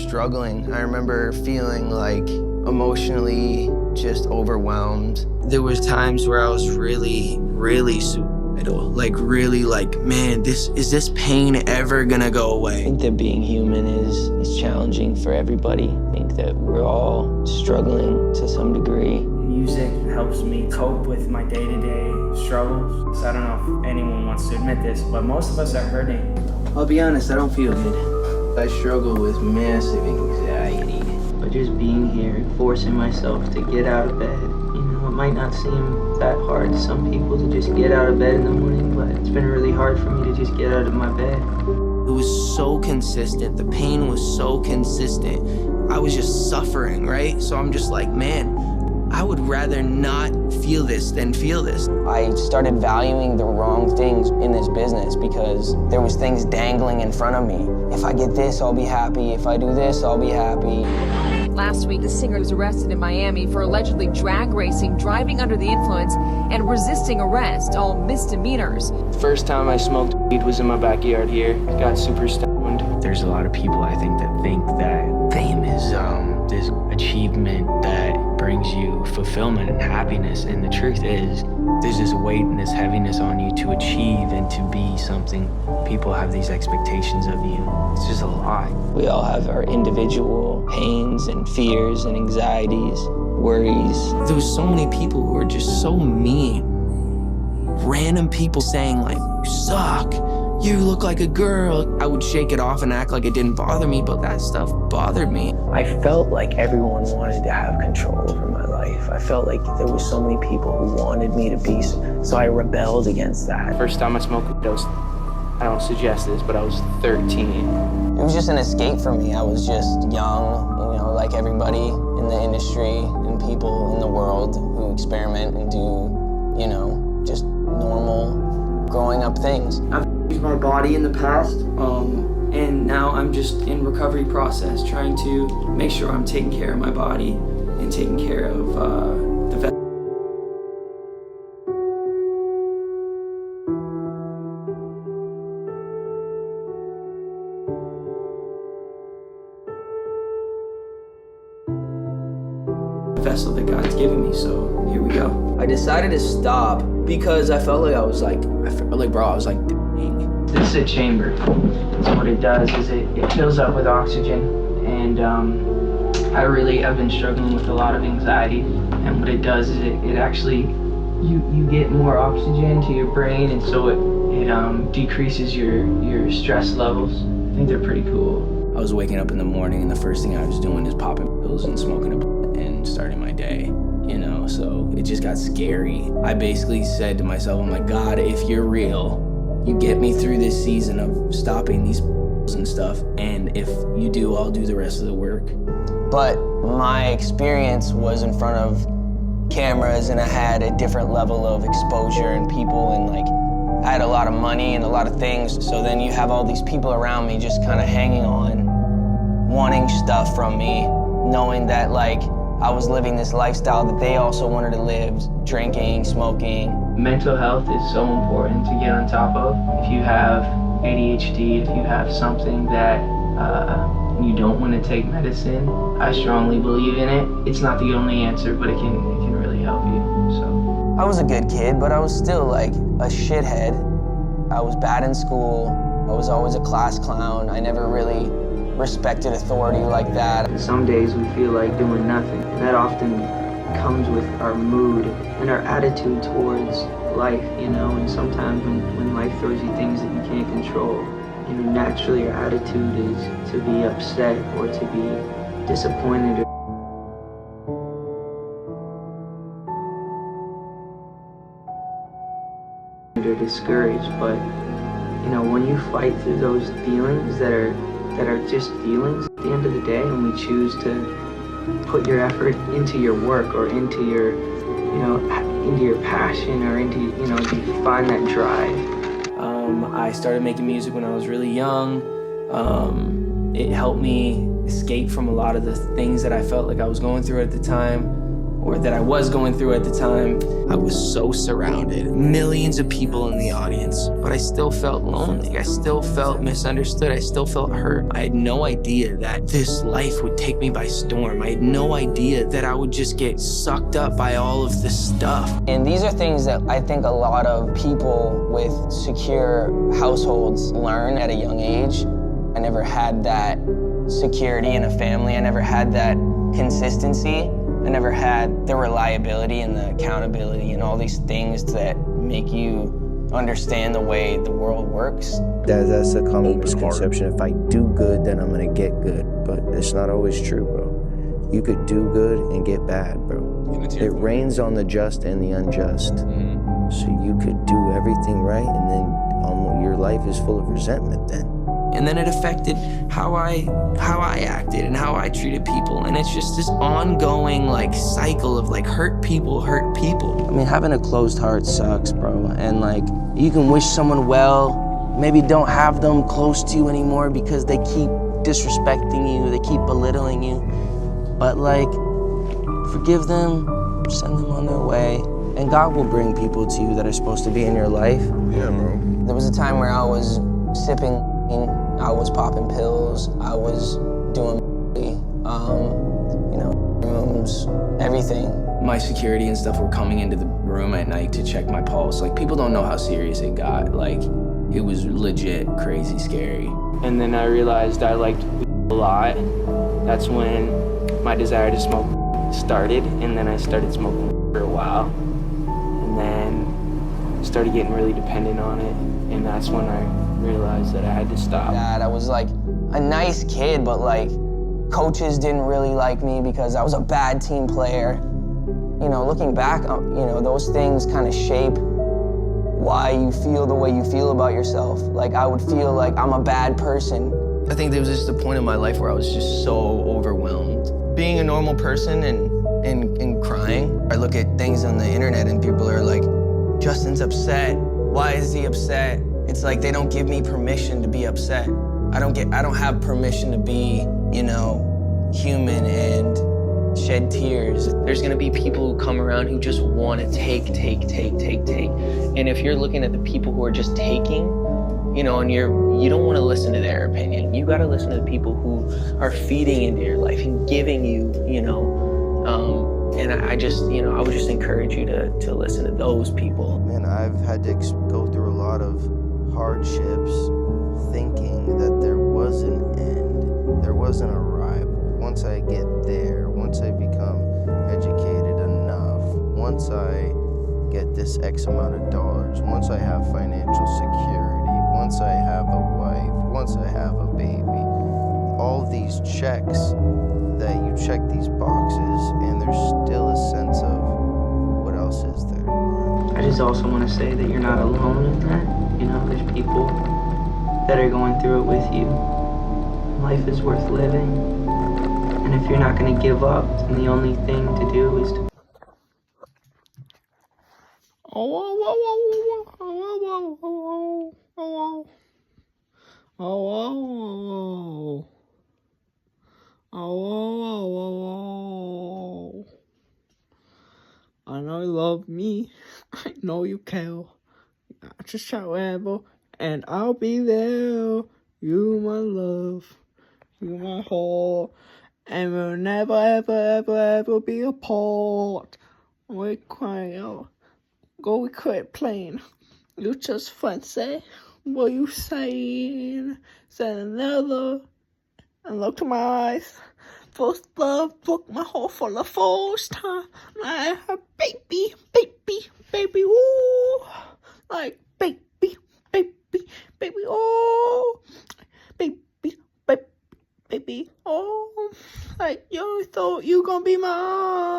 struggling. I remember feeling like emotionally just overwhelmed. There was times where I was really suicidal. Man, is this pain ever gonna go away? I think that being human is challenging for everybody. I think that we're all struggling to some degree. Music helps me cope with my day-to-day struggles. So I don't know if anyone wants to admit this, but most of us are hurting. I'll be honest, I don't feel good. I struggle with massive anxiety. But just being here, forcing myself to get out of bed, it might not seem that hard to some people to just get out of bed in the morning, but it's been really hard for me to just get out of my bed. It was so consistent. The pain was so consistent. I was just suffering, right? So I'm just like, man, I would rather not feel this than feel this. I started valuing the wrong things in this business because there was things dangling in front of me. If I get this, I'll be happy. If I do this, I'll be happy. Last week, the singer was arrested in Miami for allegedly drag racing, driving under the influence, and resisting arrest, all misdemeanors. First time I smoked weed was in my backyard here. Got super stoned. There's a lot of people, I think that fame is this achievement that brings you fulfillment and happiness. And the truth is, there's this weight and this heaviness on you to achieve and to be something. People have these expectations of you. It's just a lie. We all have our individual pains and fears and anxieties, worries. There was so many people who were just so mean. Random people saying like, you suck, you look like a girl. I would shake it off and act like it didn't bother me, but that stuff bothered me. I felt like everyone wanted to have control over my life. I felt like there was so many people who wanted me to be, so I rebelled against that. First time I smoked weed, I don't suggest this, but I was 13. It was just an escape for me. I was just young, like everybody in the industry and people in the world who experiment and do, just normal growing up things. I've used my body in the past, and now I'm just in recovery process, trying to make sure I'm taking care of my body and taking care of the vessel that God's given me, so here we go. I decided to stop because I felt like I was like, dang. This is a chamber. So what it does is it fills up with oxygen, and I've been struggling with a lot of anxiety, and what it does is it actually, you get more oxygen to your brain, and so it decreases your stress levels. I think they're pretty cool. I was waking up in the morning and the first thing I was doing is popping pills and smoking a blunt and starting my day, so it just got scary. I basically said to myself, I'm like, God, if you're real, you get me through this season of stopping these pills and stuff, and if you do, I'll do the rest of the work. But my experience was in front of cameras, and I had a different level of exposure and people, and I had a lot of money and a lot of things, so then you have all these people around me just kind of hanging on, wanting stuff from me, knowing that I was living this lifestyle that they also wanted to live, drinking, smoking. Mental health is so important to get on top of. If you have ADHD, if you have something that you don't want to take medicine, I strongly believe in it. It's not the only answer, but it can really help you. So I was a good kid, but I was still a shithead. I was bad in school. I was always a class clown. I never really respected authority like that. Some days we feel like doing nothing, and that often comes with our mood and our attitude towards life, and sometimes when life throws you things that you can't control, naturally your attitude is to be upset or to be disappointed or discouraged. But when you fight through those feelings that are just feelings at the end of the day, and we choose to put your effort into your work or into your passion or into you find that drive. I started making music when I was really young. It helped me escape from a lot of the things that I felt like I was going through at the time, or that I was going through at the time. I was so surrounded, millions of people in the audience, but I still felt lonely. I still felt misunderstood. I still felt hurt. I had no idea that this life would take me by storm. I had no idea that I would just get sucked up by all of this stuff. And these are things that I think a lot of people with secure households learn at a young age. I never had that security in a family. I never had that consistency. I never had the reliability and the accountability and all these things that make you understand the way the world works. That's a common misconception. If I do good, then I'm gonna get good. But it's not always true, bro. You could do good and get bad, bro. It rains on the just and the unjust. So you could do everything right, and then your life is full of resentment then. And then it affected how I acted and how I treated people. And it's just this ongoing like cycle of like hurt people. I mean, having a closed heart sucks, bro. And like, you can wish someone well, maybe don't have them close to you anymore because they keep disrespecting you, they keep belittling you. But like, forgive them, send them on their way, and God will bring people to you that are supposed to be in your life. Yeah, bro. There was a time where I was sipping, I was popping pills, I was doing, rooms, everything. My security and stuff were coming into the room at night to check my pulse. Like, people don't know how serious it got. Like, it was legit crazy scary. And then I realized I liked a lot. That's when my desire to smoke started, and then I started smoking for a while. And then started getting really dependent on it, and that's when I realized that I had to stop. Dad, I was like a nice kid, but like coaches didn't really like me because I was a bad team player. You know, looking back, those things kind of shape why you feel the way you feel about yourself. Like, I would feel like I'm a bad person. I think there was just a point in my life where I was just so overwhelmed. Being a normal person and crying. I look at things on the internet and people are like, Justin's upset. Why is he upset? It's like they don't give me permission to be upset. I don't have permission to be, human and shed tears. There's gonna be people who come around who just wanna take. And if you're looking at the people who are just taking, and you don't wanna listen to their opinion. You gotta listen to the people who are feeding into your life and giving you, and I would just encourage you to listen to those people. Man, I've had to go through a lot of hardships thinking that there was an end, there was an arrival. Once I get there, once I become educated enough, once I get this X amount of dollars, once I have financial security, once I have a wife, once I have a baby, all of these checks that you check these boxes and there's still a sense of what else is there. I just also want to say that you're not alone in that. There's people that are going through it with you. Life is worth living. And if you're not going to give up, then the only thing to do is to... I know you love me. I know you care. Just shout ever, and I'll be there. You my love, you my heart, and we'll never ever be apart. We cry out, go we quit playing. You just fancy what you saying. Said another, and look to my eyes. First love broke my heart for the first time. Like a baby, ooh. Like baby, oh. Baby, oh. Like you thought you gonna be mine.